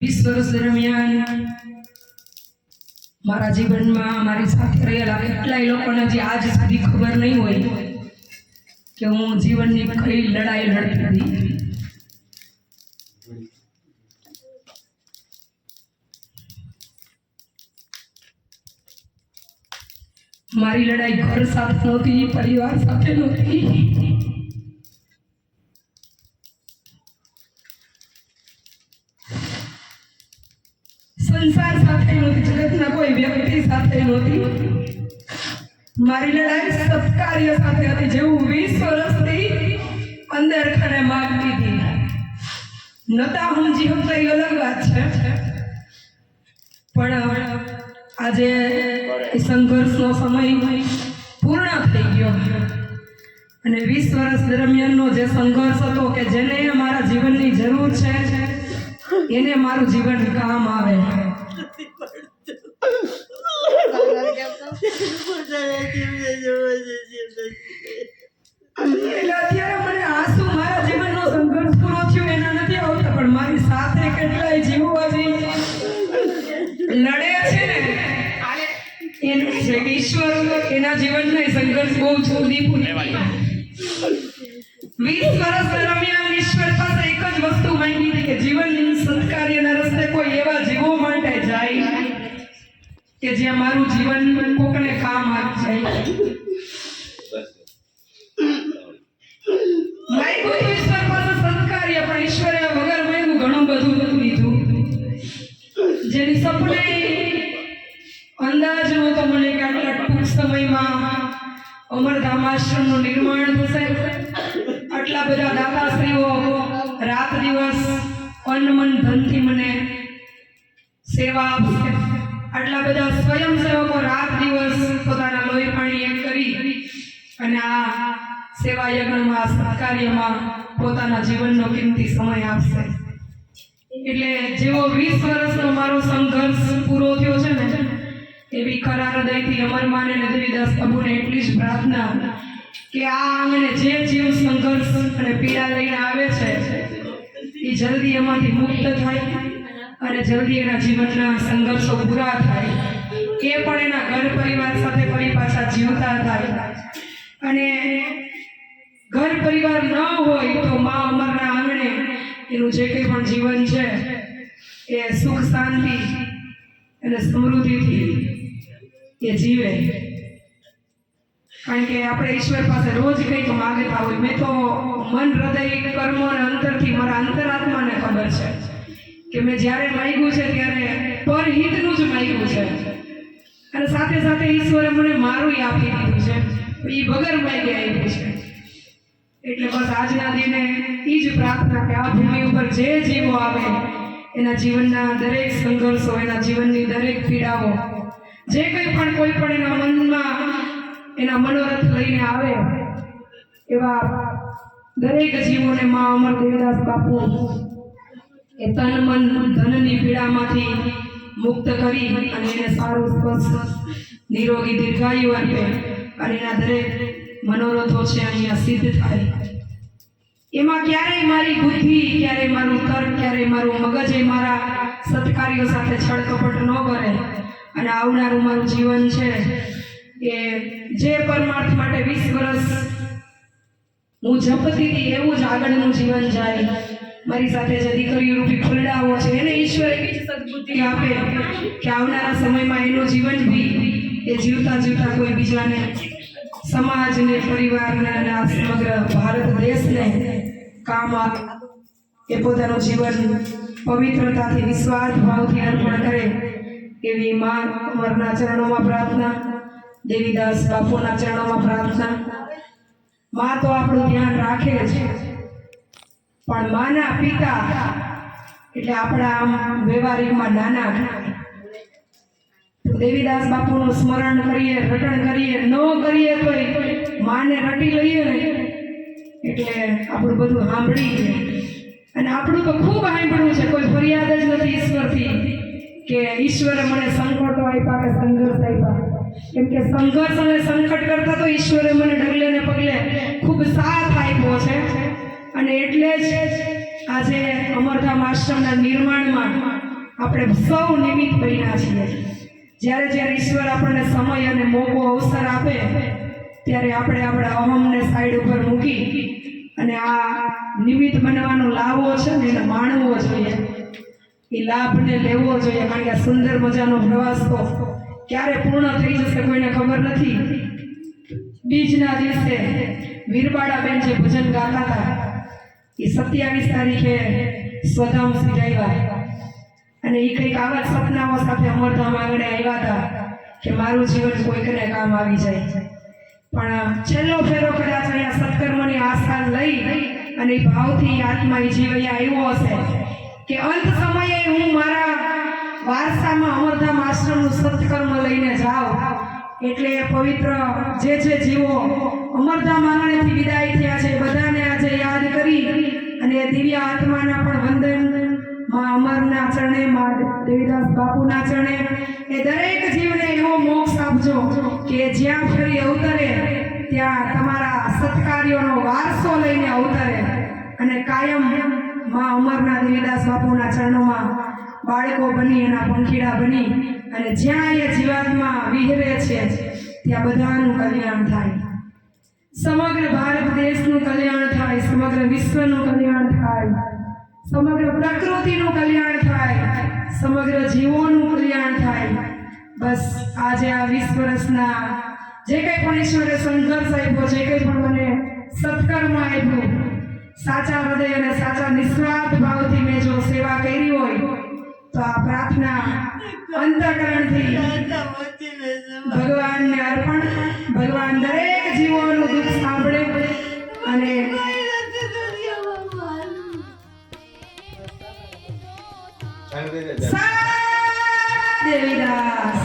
20 વર્ષ દરમિયાન મારા જીવનમાં મારી સાથે રહેલા કેટલાય લોકોને જે આજ સુધી ખબર નહીં હોય કે હું જીવનની કઈ લડાઈ લડતી હતી. મારી લડાઈ ઘર સાથે નહોતી, પરિવાર સાથે નહોતી, સંસાર સાથે નહોતી, જગતના કોઈ વ્યક્તિ સાથે નહોતી. મારી લડાઈ સત્કાર્ય સાથે હતી. જેવું 20 વર્ષથી અંદર ખાને માગતી હતી, નતા સમજી શકતા એ અલગ વાત છે, પણ આજે સંઘર્ષનો સમય પૂર્ણ થઈ ગયો અને 20 વર્ષ દરમિયાનનો જે સંઘર્ષ હતો કે જેને મારા જીવનની જરૂર છે એને મારું જીવન કામ આવે. એટલે અત્યારે મને આંસુ મારા જીવનનો સંઘર્ષ પૂરો થયો એના નથી આવતા, પણ મારી સાથે કેટલાય જીવો હજી લડે છે ને એનું છે કે ઈશ્વર એના જીવનનો સંઘર્ષ બહુ જલ્દી પૂરી. 20 વર્ષ દરમિયાન ઈશ્વર પાસે એક જ વસ્તુ માંગી હતી કે જીવનની સત્કાર્યના રસ્તે કોઈ એવા જીવો માટે જાય કે જ્યાં મારું જીવન કોકને કામ આવી જાય. માંગ્યું તો ઈશ્વર પાસે સત્કાર્ય, પણ ઈશ્વરે વગર માંગ્યું ઘણું બધું લીધું. જેની સપને અંદાજ નહોતો મને કે આટલા ટૂંક સમયમાં અમરધામ આશ્રમનું નિર્માણ થશે. આટલા બધા દાતાશ્રીઓ રાત દિવસ અન્ન મન ધનથી મને સેવા આપશે. આટલા બધા સ્વયંસેવકો રાત દિવસ પોતાના લોહી પાણી એક કરી અને આ સેવા યજ્ઞમાં સત્કાર્યમાં પોતાના જીવનનો કિંમતી સમય આપશે. એટલે જેવો 20 વર્ષનો મારો સંઘર્ષ પૂરો થયો છે ને, એવી ખરા હૃદયથી અમરમાન અને દેવીદાસ બાપુને એટલી જ પ્રાર્થના કે આ આંગણે જે જીવ સંઘર્ષ અને પીડા લઈને આવે છે એ જલ્દી એમાંથી મુક્ત થાય અને જલ્દી એના જીવનના સંઘર્ષો પૂરા થાય, એ પણ એના ઘર પરિવાર સાથે ફરી પાછા જીવતા થાય. અને ઘર પરિવાર ન હોય તો મા અમરના આંગણે એનું જે કંઈ પણ જીવન છે એ સુખ શાંતિ અને સમૃદ્ધિથી એ જીવે. કારણ કે આપણે ઈશ્વર પાસે રોજ કંઈક માગતા હોય. મેં તો મન હૃદય કર્મ અને અંતરથી મારા અંતરાત્માને ખબર છે કે મેં જ્યારે માગ્યું છે ત્યારે પરહિતનું જ માગ્યું છે અને સાથે સાથે ઈશ્વરે મને મારું આપી દીધું છે, એ વગર માગે આપ્યું છે. એટલે બસ આજના દિને એ જ પ્રાર્થના કે આ ભૂમિ ઉપર જે જીવો આવે એના જીવનના દરેક સંઘર્ષો, એના જીવનની દરેક પીડાઓ, જે કંઈ પણ કોઈ પણ એના મનમાં એના મનોરથ લઈને આવે એવા દરેક જીવોને મા અમર દેવીદાસ બાપુ એ તન મન ધનની પીડામાંથી મુક્ત કરી અને એને સારું સ્વસ્થ નિરોગી દીર્ઘાયુ આપે અને એના દરેક મનોરથો છે અહીંયા સિદ્ધ થાય. એમાં ક્યારેય મારી બુદ્ધિ, ક્યારેય મારું તર્ક, ક્યારેય મારું મગજ એ મારા સત્કાર્યો સાથે છળકપટ ન કરે અને આવનારું મારું જીવન છે એ જે પરમાર્થ માટે 20 વર્ષ હું જપતી હતી એવું જ આગળનું જીવન જાય. મારી સાથે જે દીકરીઓ રૂપી ફૂલડાઓ છે એને ઈશ્વર એવી જ સદબુદ્ધિ આપે કે આવનારા સમયમાં એનું જીવન બી એ જીવતા જીવતા કોઈ બીજાને, સમાજને, પરિવારને અને આ સમગ્ર ભારત દેશને કામ આપે, એ પોતાનું જીવન પવિત્રતાથી નિસ્વાર્થ ભાવથી અર્પણ કરે એવી મા અમરના ચરણોમાં પ્રાર્થના, દેવીદાસ બાપુના ચરણોમાં પ્રાર્થના. મા તો આપણું ધ્યાન રાખે છે, પણ માના પિતા એટલે આપણા આમ વ્યવહારિકમાં નાના. દેવીદાસ બાપુનું સ્મરણ કરીએ, રટણ કરીએ, ન કરીએ તો માને રટી લઈએ ને એટલે આપણું બધું સાંભળી અને આપણું તો ખૂબ સાંભળ્યું છે, કોઈ ફરિયાદ જ નથી ઈશ્વરથી કે ઈશ્વરે મને સંકટો આપ્યા કે સંઘર્ષ આપ્યા. કેમ કે સંઘર્ષ અને સંકટ કરતા તો ઈશ્વરે મને ડગલે ને પગલે ખૂબ સાથ આપ્યો છે અને એટલે જ આજે અમરધામ આશ્રમના નિર્માણમાં આપણે સૌ નિમિત્ત બન્યા છીએ. જ્યારે જ્યારે ઈશ્વર આપણને સમય અને મોકો અવસર આપે ત્યારે આપણે આપણા અહમને સાઈડ ઉપર મૂકી અને આ નિમિત્ત બનવાનો લાભો છે ને એને માણવો જોઈએ, એ લાભને લેવો જોઈએ. કારણ કે આ સુંદર મજાનો પ્રવાસ તો ક્યારે પૂર્ણ થઈ જશે કોઈને ખબર નથી. બીજના દિવસે વીરબાળાબેન જે ભજન ગાતા હતા એ 27 તારીખે સ્વધામ સિજાવ્યા અને એ કંઈક આવા જ સપનાઓ સાથે અમરધામ આગળ આવ્યા હતા કે મારું જીવન કોઈકને કામ આવી જાય. પણ છેલ્લો ફેરો કદાચ અહીંયા સત્કર્મની આશા લઈ અને એ ભાવથી આત્મા એ જીવ અહીંયા આવ્યો હશે કે અંત સમયે હું મારા વારસામાં અમરધામ આશ્રમનું સત્કર્મ લઈને જાઉં. એટલે પવિત્ર જે જીવો અમરધામ આંગણેથી વિદાય થયા છે બધાને આજે યાદ કરી અને દિવ્ય આત્માના પણ વંદન માં અમરના ચરણે, માં દેવીદાસ બાપુના ચરણે, એ દરેક જીવને એવો મોક્ષ આપજો કે જ્યાં ફરી અવતરે ત્યાં તમારા સત્કાર્યોનો વારસો લઈને અવતરે અને કાયમ માં અમરના દેવીદાસ બાપુના ચરણોમાં બાળકો બની, એના પંખીડા બની અને જ્યાં એ જીવાત્મા વિહરે છે ત્યાં બધાનું કલ્યાણ થાય. સમગ્ર ભારત દેશનું કલ્યાણ થાય, સમગ્ર વિશ્વનું કલ્યાણ થાય, સમગ્ર પ્રકૃતિનું કલ્યાણ થાય, સમગ્ર જીવોનું કલ્યાણ થાય. બસ આજે આ 20 વર્ષના જે કંઈ પણ ઈશ્વરે સંઘર્ષ આપ્યો, જે કંઈ પણ મને સત્કર્મ આપ્યું, સાચા હૃદય અને સાચા નિસ્વાર્થ ભાવથી મેં જો સેવા કરી હોય તો આ પ્રાર્થના અંતઃકરણથી ભગવાનને અર્પણ. ભગવાન દરેક જીવોનું દુઃખ સાંભળે અને દેવીદાસ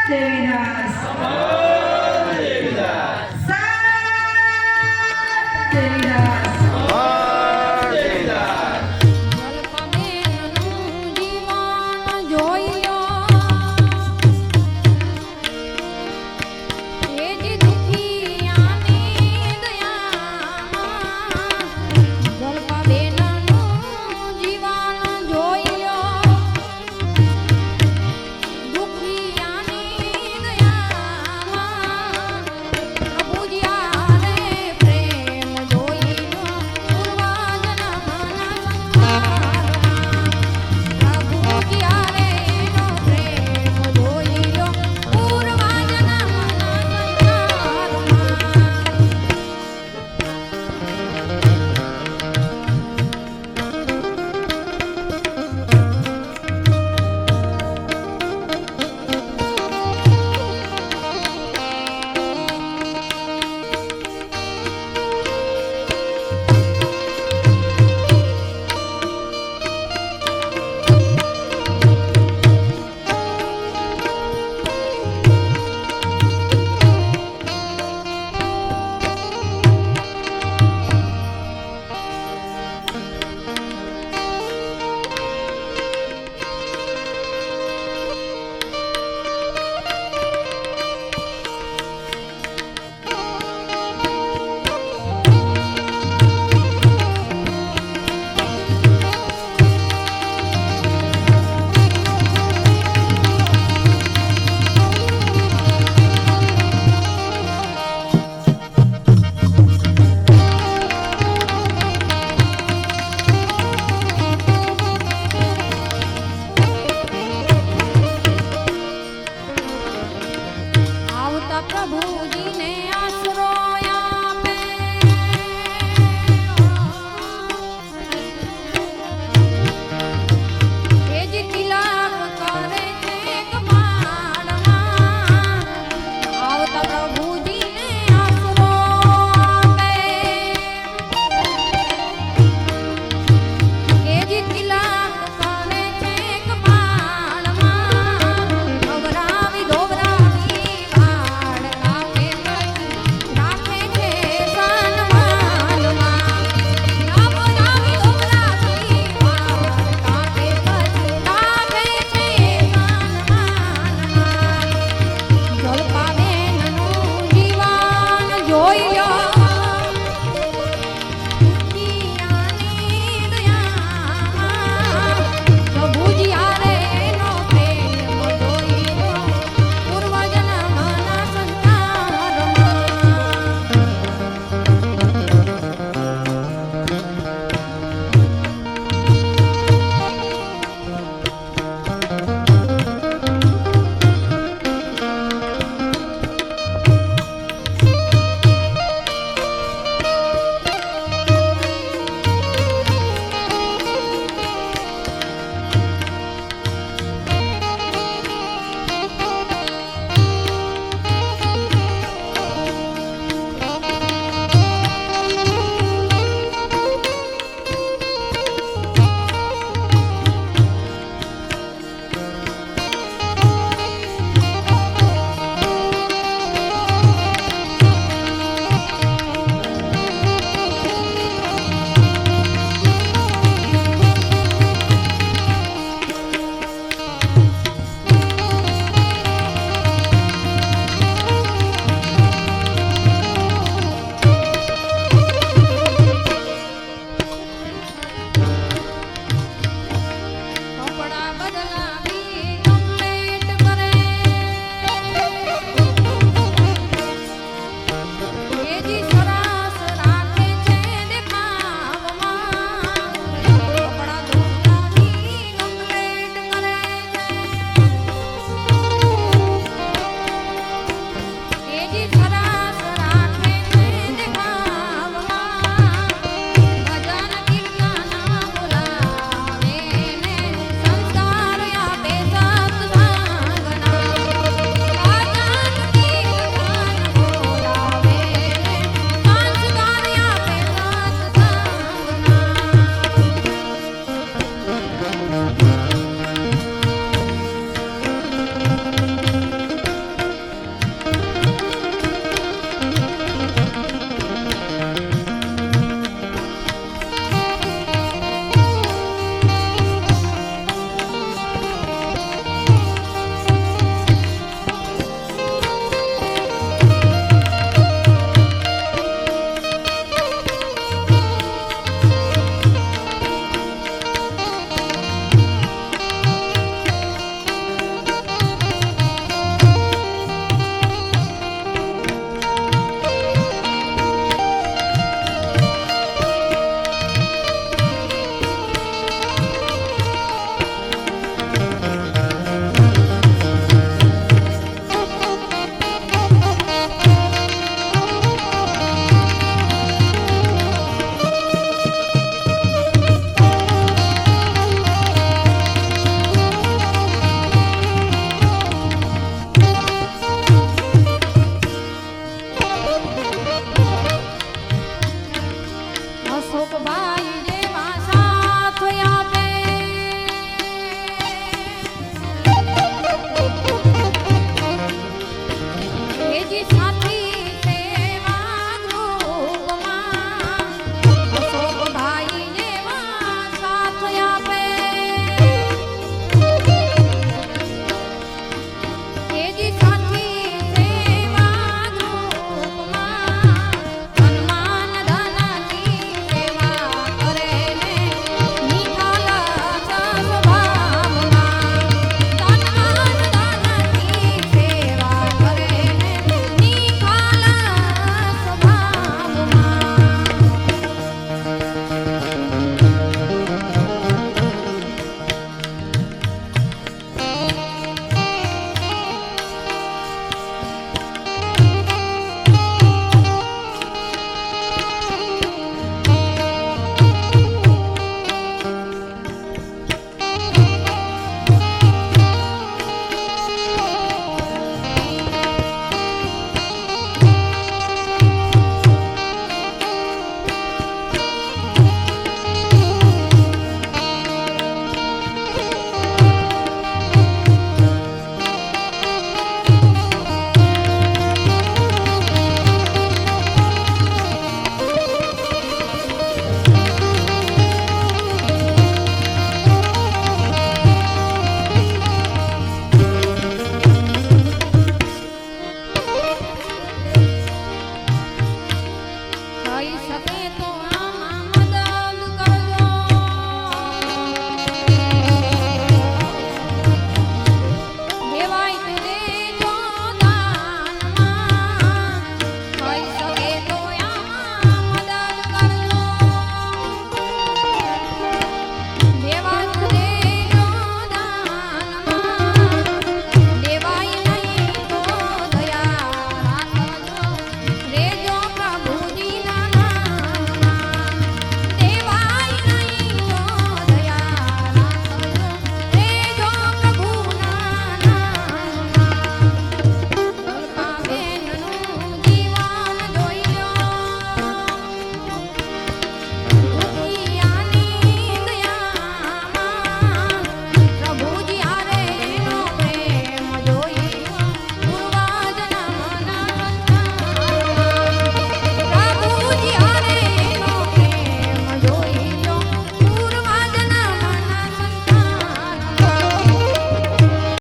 દેવીદાસ